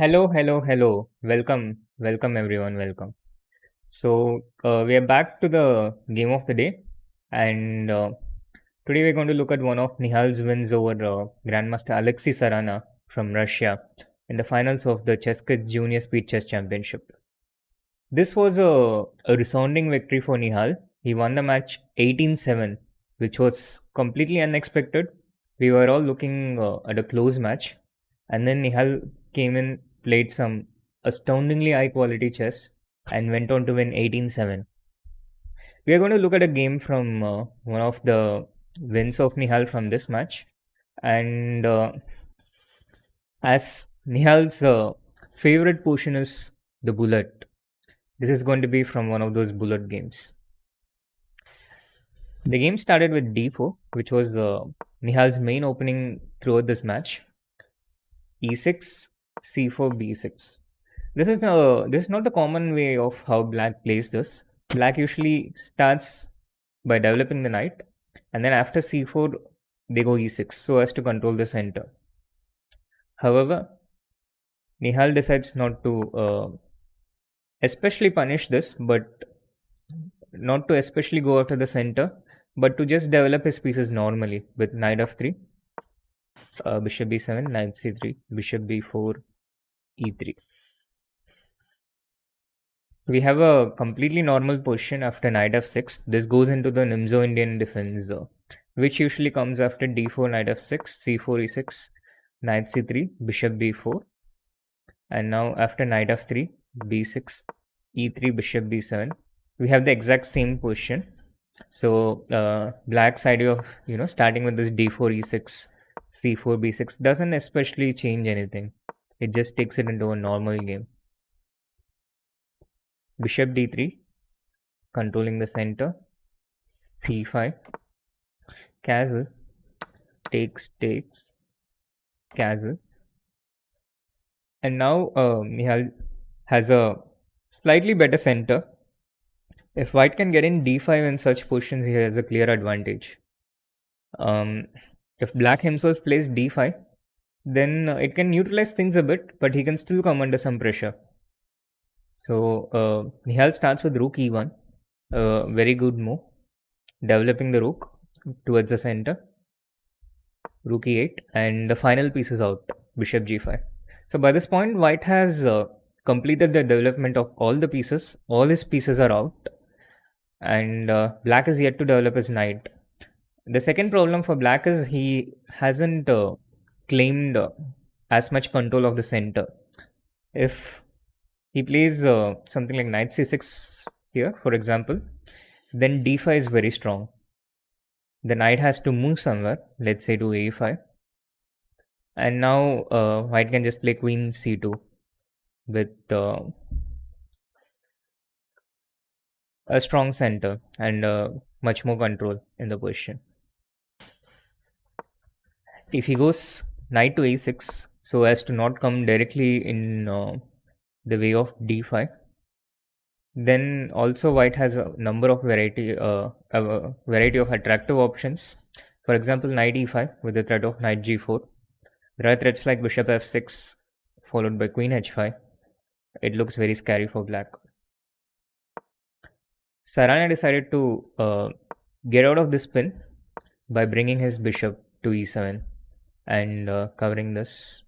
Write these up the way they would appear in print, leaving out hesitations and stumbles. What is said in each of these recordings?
Hello, hello, hello. Welcome everyone. Welcome. We are back to the game of the day, and today we're going to look at one of Nihal's wins over Grandmaster Alexei Sarana from Russia in the finals of the Chess Junior Speed Chess Championship. This was a resounding victory for Nihal. He won the match 18-7, which was completely unexpected. We were all looking at a close match, and then Nihal came in, played some astoundingly high quality chess, and went on to win 18-7. We are going to look at a game from one of the wins of Nihal from this match. And as Nihal's favorite portion is the bullet, this is going to be from one of those bullet games. The game started with d4, which was Nihal's main opening throughout this match. e6, c4, b6. This is not the common way of how black plays this. Black usually starts by developing the knight, and then after c4 they go e6 so as to control the center. However, Nihal decides not to especially punish this, but not to especially go after the center, but to just develop his pieces normally with knight f3, bishop b7, knight c3, bishop b4, e3. We have a completely normal position after knight f6. This goes into the Nimzo-Indian defense, which usually comes after d4, knight f6, c4, e6, knight c3, bishop b4. And now after knight f3, b6, e3, bishop b7, we have the exact same position. So black's idea of starting with this d4, e6, c4, b6 doesn't especially change anything. It just takes it into a normal game. Bishop d3, controlling the center, c5, castle, takes, castle. And now Nihal has a slightly better center. If white can get in d5 in such positions, he has a clear advantage. If black himself plays d5, then it can neutralize things a bit, but he can still come under some pressure. So Nihal starts with rook e1, very good move, developing the rook towards the center, rook e8, and the final piece is out, bishop g5. So by this point, white has completed the development of all the pieces. All his pieces are out, and black is yet to develop his knight. The second problem for black is he hasn't claimed as much control of the center. If he plays something like knight c6 here, for example, then d5 is very strong. The knight has to move somewhere, let's say to a5. And now white can just play queen c2 with a strong center and much more control in the position. If he goes knight to a6 so as to not come directly in the way of d5, then also white has a number of variety of attractive options. For example, knight e5 with the threat of knight g4. There are threats like bishop f6 followed by queen h5. It looks very scary for black. Sarana decided to get out of this pin by bringing his bishop to e7 and covering this.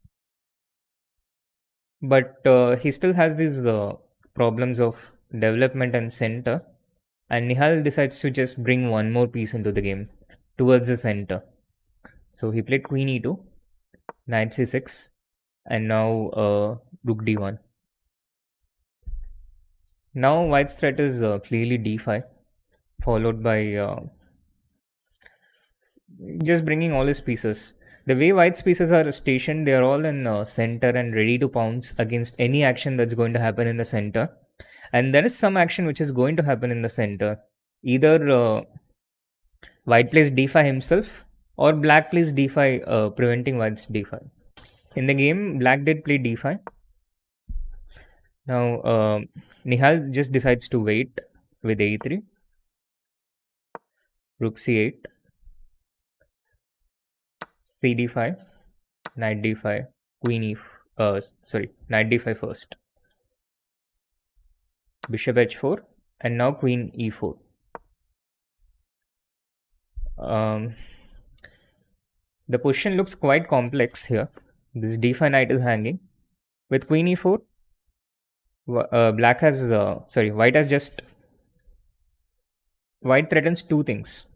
But he still has these problems of development and center, and Nihal decides to just bring one more piece into the game towards the center. So he played queen e2, knight c6, and now rook d1. Now white's threat is clearly d5, followed by just bringing all his pieces. The way white's pieces are stationed, they are all in center and ready to pounce against any action that's going to happen in the center. And there is some action which is going to happen in the center. Either white plays d5 himself, or black plays d5, preventing white's d5. In the game, black did play d5. Now, Nihal just decides to wait with a3, rook c8, cd5, knight d5, queen knight d5 first. Bishop h4 and now queen e4. The position looks quite complex here. This d5 knight is hanging. With queen e4, white threatens two things.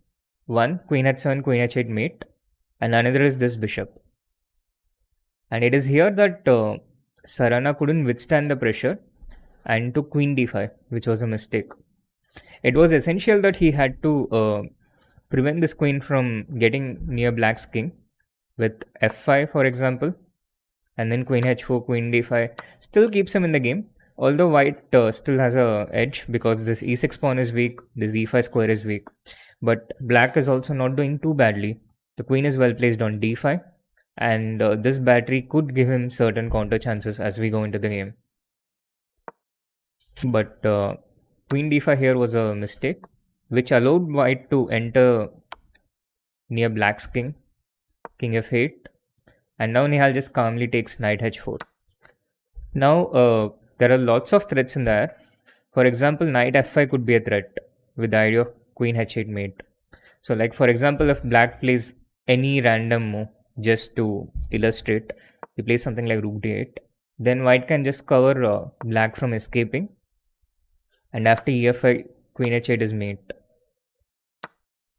One, queen h7, queen h8 mate, and another is this bishop. And it is here that Sarana couldn't withstand the pressure and took queen d5, which was a mistake. It was essential that he had to prevent this queen from getting near black's king with f5, for example, and then queen h4, queen d5 still keeps him in the game. Although white still has a edge because this e6 pawn is weak, this e5 square is weak, but black is also not doing too badly. The queen is well placed on d5, and this battery could give him certain counter chances as we go into the game. But queen d5 here was a mistake, which allowed white to enter near black's king, king f8, and now Nihal just calmly takes knight h4. Now there are lots of threats in there. For example, knight f5 could be a threat with the idea of queen h8 mate. So like for example, if black plays any random move, just to illustrate, he plays something like rook d8, then white can just cover black from escaping, and after e5, queen h8 is mate.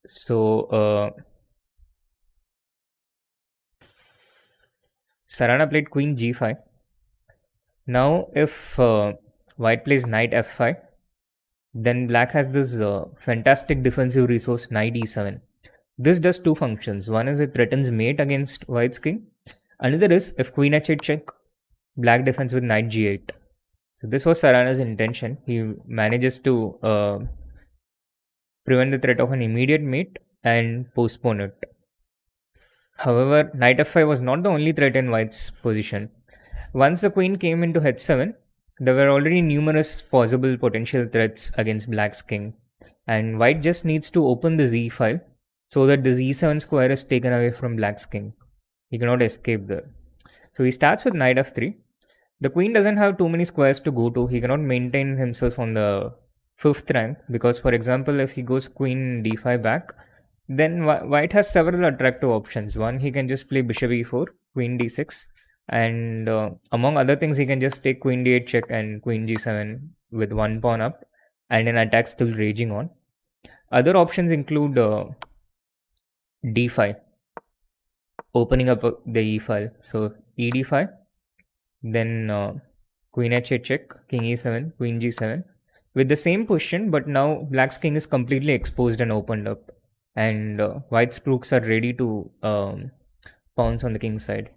So Sarana played queen g5. Now if white plays knight f5, then black has this fantastic defensive resource knight e7. This does two functions. One is it threatens mate against white's king. Another is if queen h8 check, black defends with knight g8. So this was Sarana's intention. He manages to prevent the threat of an immediate mate and postpone it. However, knight f5 was not the only threat in white's position. Once the queen came into h7, there were already numerous possible potential threats against black's king, and white just needs to open the z file so that the z7 square is taken away from black's king. He cannot escape there. So he starts with knight f3. The queen doesn't have too many squares to go to. He cannot maintain himself on the 5th rank because, for example, if he goes queen d5 back, then white has several attractive options. One, he can just play bishop e4, queen d6, and among other things, he can just take queen d8 check and queen g7 with one pawn up and an attack still raging on. Other options include d5, opening up the e file. So e d5, then queen h8 check, king e7, queen g7 with the same position, but now black's king is completely exposed and opened up, and white's rooks are ready to pounce on the king side.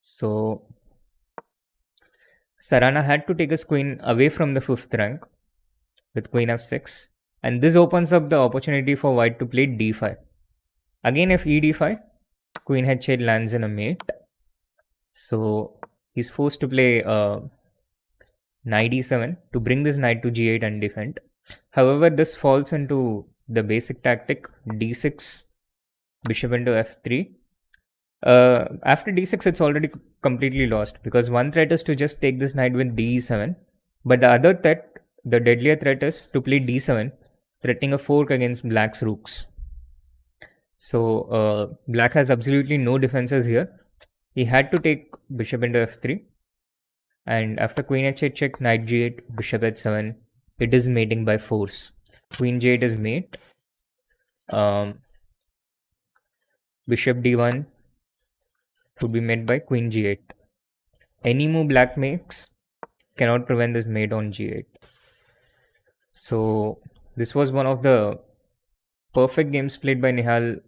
So Sarana had to take his queen away from the 5th rank with queen f6, and this opens up the opportunity for white to play d5. Again, if e d5, queen h8 lands in a mate, so he's forced to play knight e7 to bring this knight to g8 and defend. However, this falls into the basic tactic d6, bishop into f3. After d6, it's already completely lost because one threat is to just take this knight with d7, but the other threat, the deadlier threat, is to play d7, threatening a fork against black's rooks. So black has absolutely no defenses here. He had to take bishop into f3, and after queen h8 check, knight g8, bishop h7, it is mating by force. Queen g8 is mate. Bishop d1 would be made by queen g8. Any move black makes cannot prevent this mate on g8. So this was one of the perfect games played by Nihal,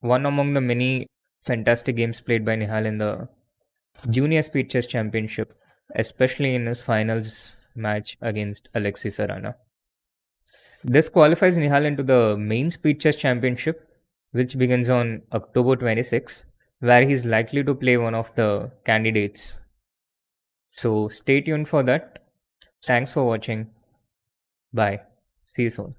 one among the many fantastic games played by Nihal in the Junior Speed Chess Championship, especially in his finals match against Alexei Sarana. This qualifies Nihal into the main Speed Chess Championship, which begins on October 26, where he's likely to play one of the candidates. So stay tuned for that. Thanks for watching. Bye. See you soon.